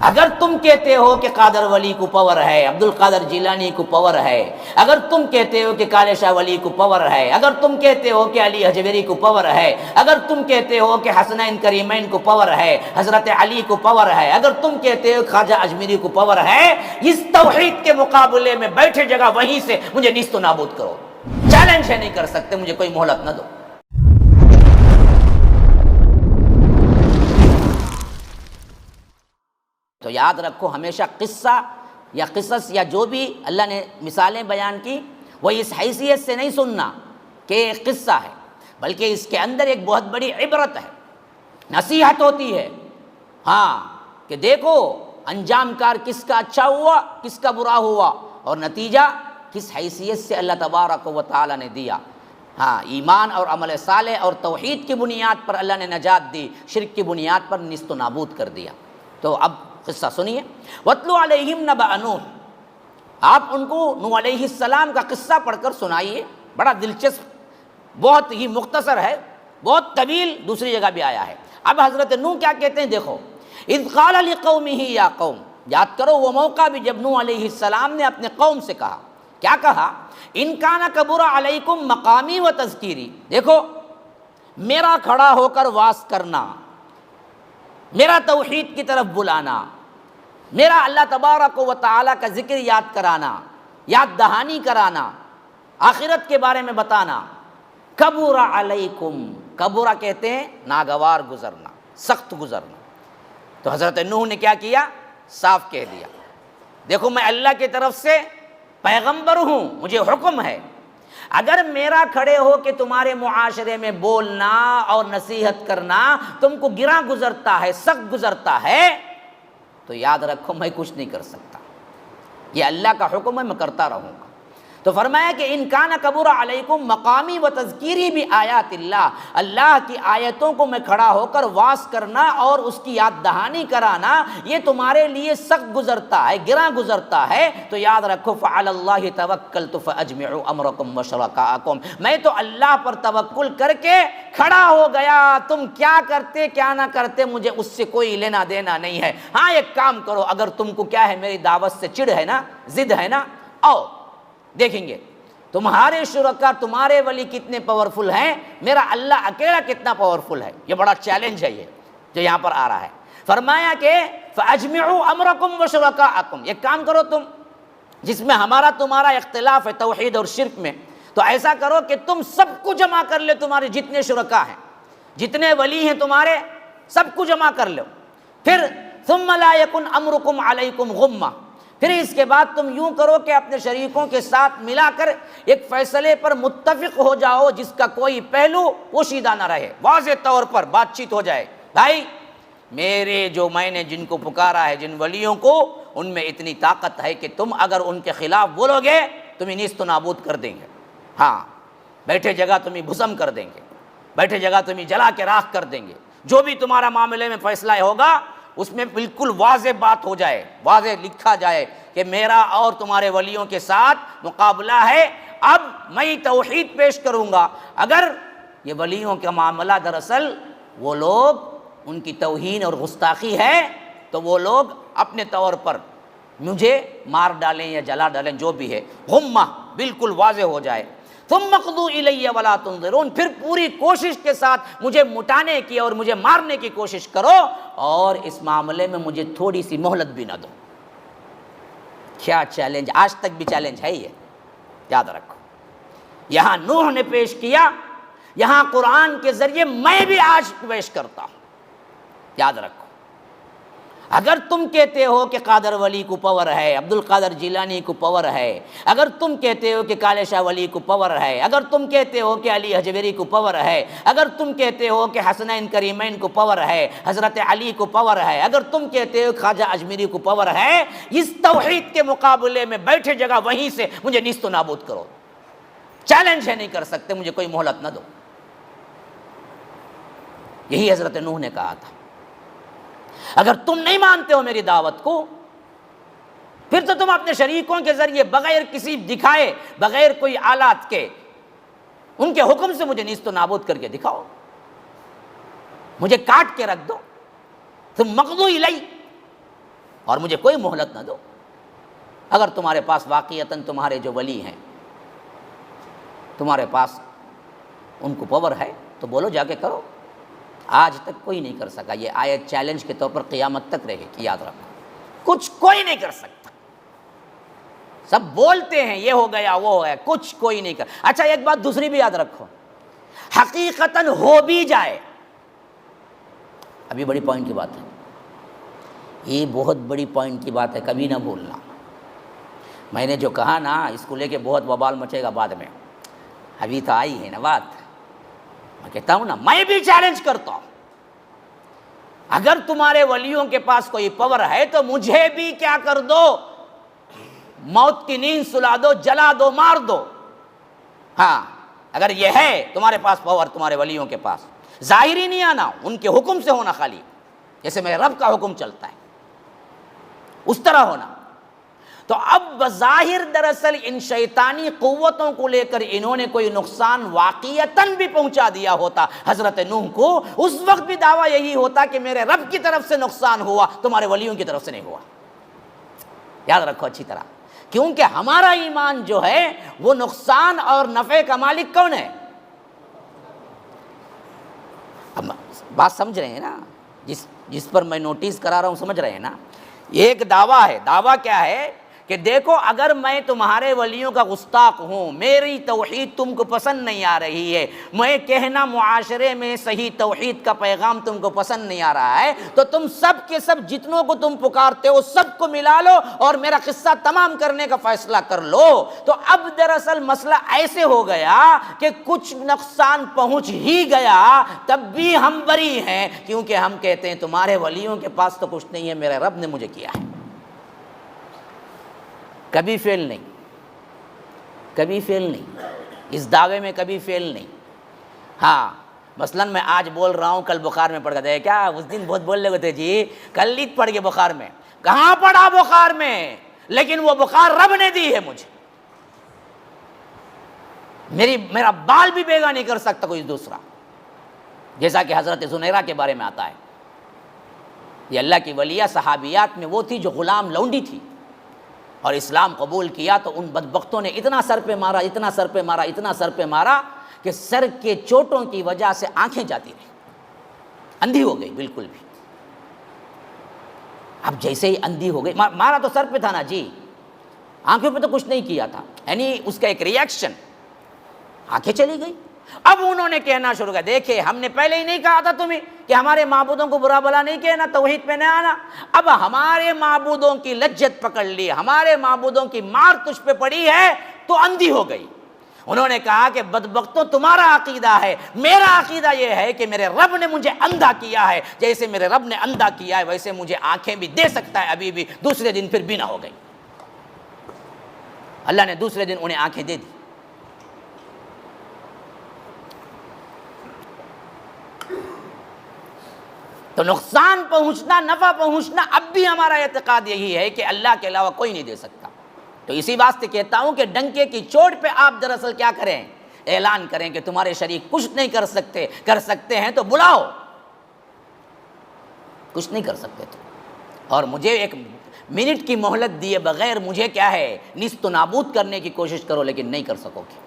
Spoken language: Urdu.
اگر تم کہتے ہو کہ قادر ولی کو پاور ہے، عبد القادر جیلانی کو پاور ہے، اگر تم کہتے ہو کہ کالے شاہ ولی کو پاور ہے، اگر تم کہتے ہو کہ علی حجویری کو پاور ہے، اگر تم کہتے ہو کہ حسنین کریمین کو پاور ہے، حضرت علی کو پاور ہے، اگر تم کہتے ہو خواجہ اجمیری کو پاور ہے، اس توحید کے مقابلے میں بیٹھے جگہ وہیں سے مجھے نیست و نابود کرو۔ چیلنج ہے، نہیں کر سکتے، مجھے کوئی مہلت نہ دو۔ تو یاد رکھو ہمیشہ قصہ یا قصص یا جو بھی اللہ نے مثالیں بیان کی وہ اس حیثیت سے نہیں سننا کہ ایک قصہ ہے، بلکہ اس کے اندر ایک بہت بڑی عبرت ہے، نصیحت ہوتی ہے۔ ہاں کہ دیکھو انجام کار کس کا اچھا ہوا، کس کا برا ہوا، اور نتیجہ کس حیثیت سے اللہ تبارک و تعالی نے دیا۔ ہاں ایمان اور عمل صالح اور توحید کی بنیاد پر اللہ نے نجات دی، شرک کی بنیاد پر نیست و نابود کر دیا۔ تو اب قصہ سنیے۔ وَاتْلُ عَلَيْهِمْ نَبَأَ نُوحٍ، آپ ان کو نوح علیہ السلام کا قصہ پڑھ کر سنائیے، بڑا دلچسپ، بہت ہی مختصر ہے، بہت طویل دوسری جگہ بھی آیا ہے۔ اب حضرت نوح کیا کہتے ہیں دیکھو، اِذْ قَالَ لِقَوْمِهِ يَا قَوْمِ، یاد کرو وہ موقع بھی جب نوح علیہ السلام نے اپنے قوم سے کہا، کیا کہا؟ اِن كَانَ كَبُرَ عَلَيْكُمْ مَقَامِي وَتَذْكِيرِي، دیکھو میرا کھڑا ہو کر واز کرنا، میرا توحید کی طرف بلانا، میرا اللہ تبارک و تعالیٰ کا ذکر یاد کرانا، یاد دہانی کرانا، آخرت کے بارے میں بتانا، کبر علیکم، کبرہ کہتے ہیں ناگوار گزرنا، سخت گزرنا۔ تو حضرت نوح نے کیا کیا؟ صاف کہہ دیا، دیکھو میں اللہ کی طرف سے پیغمبر ہوں، مجھے حکم ہے، اگر میرا کھڑے ہو کہ تمہارے معاشرے میں بولنا اور نصیحت کرنا تم کو گراں گزرتا ہے، سخت گزرتا ہے، تو یاد رکھو میں کچھ نہیں کر سکتا، یہ اللہ کا حکم ہے، میں کرتا رہوں گا۔ تو فرمایا کہ ان کان کبر علیکم مقامی و تذکیری بھی آیات اللہ، اللہ کی آیتوں کو میں کھڑا ہو کر واز کرنا اور اس کی یاد دہانی کرانا یہ تمہارے لیے سخت گزرتا ہے، گراں گزرتا ہے، تو یاد رکھو فعلی اللہ توکلت فاجمعوا امرکم وشرکاءکم، میں تو اللہ پر توکل کر کے کھڑا ہو گیا، تم کیا کرتے کیا نہ کرتے مجھے اس سے کوئی لینا دینا نہیں ہے۔ ہاں ایک کام کرو، اگر تم کو کیا ہے میری دعوت سے چڑ ہے نا، ضد ہے نا، آؤ دیکھیں گے تمہارے شرکا، تمہارے ولی کتنے پاورفل ہیں، میرا اللہ اکیلا کتنا پاورفل ہے۔ یہ بڑا چیلنج ہے یہ جو یہاں پر آ رہا ہے۔ فرمایا کہ فَأَجْمِعُوا أَمْرَكُمْ وَشُرَكَاءَكُمْ، ایک کام کرو تم جس میں ہمارا تمہارا اختلاف ہے توحید اور شرک میں، تو ایسا کرو کہ تم سب کو جمع کر لے، تمہارے جتنے شرکا ہیں، جتنے ولی ہیں تمہارے، سب کو جمع کر لو، پھر ثُمَّ لَا يَكُنْ أَمْرُكُمْ عَلَيْكُمْ غُمَّةً، پھر اس کے بعد تم یوں کرو کہ اپنے شریکوں کے ساتھ ملا کر ایک فیصلے پر متفق ہو جاؤ جس کا کوئی پہلو پوشیدہ نہ رہے، واضح طور پر بات چیت ہو جائے، بھائی میرے جو میں نے جن کو پکارا ہے، جن ولیوں کو، ان میں اتنی طاقت ہے کہ تم اگر ان کے خلاف بولو گے تمہیں نیست و نابود کر دیں گے، ہاں بیٹھے جگہ تمہیں بھسم کر دیں گے، بیٹھے جگہ تمہیں جلا کے راکھ کر دیں گے، جو بھی تمہارا معاملے میں فیصلہ ہوگا اس میں بالکل واضح بات ہو جائے، واضح لکھا جائے کہ میرا اور تمہارے ولیوں کے ساتھ مقابلہ ہے، اب میں توحید پیش کروں گا۔ اگر یہ ولیوں کا معاملہ دراصل وہ لوگ ان کی توہین اور گستاخی ہے تو وہ لوگ اپنے طور پر مجھے مار ڈالیں یا جلا ڈالیں، جو بھی ہے، غمہ بالکل واضح ہو جائے۔ ثم اقضوا الی ولا تنظرون، پھر پوری کوشش کے ساتھ مجھے مٹانے کی اور مجھے مارنے کی کوشش کرو، اور اس معاملے میں مجھے تھوڑی سی مہلت بھی نہ دو۔ کیا چیلنج، آج تک بھی چیلنج ہے یہ، یاد رکھو۔ یہاں نوح نے پیش کیا، یہاں قرآن کے ذریعے میں بھی آج پیش کرتا ہوں، یاد رکھو۔ اگر تم کہتے ہو کہ قادر ولی کو پاور ہے، عبد القادر جیلانی کو پاور ہے، اگر تم کہتے ہو کہ کالے شاہ ولی کو پاور ہے، اگر تم کہتے ہو کہ علی حجویری کو پاور ہے، اگر تم کہتے ہو کہ حسنین کریمین کو پاور ہے، حضرت علی کو پاور ہے، اگر تم کہتے ہو خواجہ اجمیری کو پاور ہے، اس توحید کے مقابلے میں بیٹھے جگہ وہیں سے مجھے نیست و نابود کرو۔ چیلنج ہے، نہیں کر سکتے، مجھے کوئی مہلت نہ دو۔ یہی حضرت نوح نے کہا تھا۔ اگر تم نہیں مانتے ہو میری دعوت کو، پھر تو تم اپنے شریکوں کے ذریعے بغیر کسی دکھائے، بغیر کوئی آلات کے، ان کے حکم سے مجھے نیست و نابود کر کے دکھاؤ، مجھے کاٹ کے رکھ دو۔ تم مقضوا الی، اور مجھے کوئی مہلت نہ دو۔ اگر تمہارے پاس واقعتاً تمہارے جو ولی ہیں تمہارے پاس ان کو پاور ہے تو بولو، جا کے کرو۔ آج تک کوئی نہیں کر سکا۔ یہ آیت چیلنج کے طور پر قیامت تک رہے کہ یاد رکھو، کچھ کوئی نہیں کر سکتا۔ سب بولتے ہیں یہ ہو گیا وہ ہو گیا، کچھ کوئی نہیں کر۔ اچھا ایک بات دوسری بھی یاد رکھو، حقیقتاً ہو بھی جائے، ابھی بڑی پوائنٹ کی بات ہے، یہ بہت بڑی پوائنٹ کی بات ہے، کبھی نہ بھولنا۔ میں نے جو کہا نا اس کو لے کے بہت وبال مچے گا بعد میں، ابھی تو آئی ہے نا بات۔ میں کہتا ہوں نا، میں بھی چیلنج کرتا ہوں، اگر تمہارے ولیوں کے پاس کوئی پاور ہے تو مجھے بھی کیا کر دو، موت کی نیند سلا دو، جلا دو، مار دو۔ ہاں اگر یہ ہے تمہارے پاس پاور، تمہارے ولیوں کے پاس، ظاہری نہیں آنا، ان کے حکم سے ہونا، خالی جیسے میرے رب کا حکم چلتا ہے اس طرح ہونا۔ تو اب بظاہر دراصل ان شیطانی قوتوں کو لے کر انہوں نے کوئی نقصان واقعتاً بھی پہنچا دیا ہوتا حضرت نوح کو، اس وقت بھی دعویٰ یہی ہوتا کہ میرے رب کی طرف سے نقصان ہوا، تمہارے ولیوں کی طرف سے نہیں ہوا۔ یاد رکھو اچھی طرح، کیونکہ ہمارا ایمان جو ہے وہ نقصان اور نفع کا مالک کون ہے؟ اب بات سمجھ رہے ہیں نا، جس پر میں نوٹس کرا رہا ہوں سمجھ رہے ہیں نا؟ ایک دعویٰ ہے، دعویٰ کیا ہے کہ دیکھو اگر میں تمہارے ولیوں کا گستاخ ہوں، میری توحید تم کو پسند نہیں آ رہی ہے، میں کہنا معاشرے میں صحیح توحید کا پیغام تم کو پسند نہیں آ رہا ہے، تو تم سب کے سب جتنوں کو تم پکارتے ہو سب کو ملا لو اور میرا قصہ تمام کرنے کا فیصلہ کر لو۔ تو اب دراصل مسئلہ ایسے ہو گیا کہ کچھ نقصان پہنچ ہی گیا تب بھی ہم بری ہیں، کیونکہ ہم کہتے ہیں تمہارے ولیوں کے پاس تو کچھ نہیں ہے، میرے رب نے مجھے کیا ہے۔ کبھی فیل نہیں، کبھی فیل نہیں، اس دعوے میں کبھی فیل نہیں۔ ہاں مثلا میں آج بول رہا ہوں، کل بخار میں پڑ گئے، کیا اس دن بہت بول رہے تھے جی کل پڑ گئے بخار میں، کہاں پڑا بخار میں، لیکن وہ بخار رب نے دی ہے مجھے، میرا بال بھی بیگا نہیں کر سکتا کوئی دوسرا، جیسا کہ حضرت زنیرہ کے بارے میں آتا ہے۔ یہ اللہ کی ولیہ صحابیات میں وہ تھی جو غلام لونڈی تھی، اور اسلام قبول کیا تو ان بدبختوں نے اتنا سر پہ مارا، اتنا سر پہ مارا، اتنا سر پہ مارا کہ سر کے چوٹوں کی وجہ سے آنکھیں جاتی رہی، اندھی ہو گئی بالکل بھی۔ اب جیسے ہی اندھی ہو گئی، مارا تو سر پہ تھا نا جی، آنکھوں پہ تو کچھ نہیں کیا تھا، یعنی اس کا ایک ریئیکشن، آنکھیں چلی گئی۔ اب انہوں نے کہنا شروع کیا، دیکھیں ہم نے پہلے ہی نہیں کہا تھا تمہیں کہ ہمارے معبودوں کو برا بلا نہیں کہنا، توحید پہ نہ آنا۔ اب ہمارے معبودوں کی لجت پکڑ لی، ہمارے معبودوں کی مار تجھ پہ پڑی ہے تو اندھی ہو گئی۔ انہوں نے کہا کہ بدبختوں تمہارا عقیدہ ہے، میرا عقیدہ یہ ہے کہ میرے رب نے مجھے اندھا کیا ہے، جیسے میرے رب نے اندھا کیا ہے ویسے مجھے آنکھیں بھی دے سکتا ہے ابھی بھی۔ دوسرے دن پھر بینا ہو گئی، اللہ نے دوسرے دن انہیں آنکھیں دے دی۔ تو نقصان پہنچنا، نفع پہنچنا، اب بھی ہمارا اعتقاد یہی ہے کہ اللہ کے علاوہ کوئی نہیں دے سکتا۔ تو اسی واسطے کہتا ہوں کہ ڈنکے کی چوٹ پہ آپ دراصل کیا کریں، اعلان کریں کہ تمہارے شریک کچھ نہیں کر سکتے، کر سکتے ہیں تو بلاؤ، کچھ نہیں کر سکتے تو، اور مجھے ایک منٹ کی مہلت دیے بغیر مجھے کیا ہے نیست و نابود کرنے کی کوشش کرو، لیکن نہیں کر سکو گے۔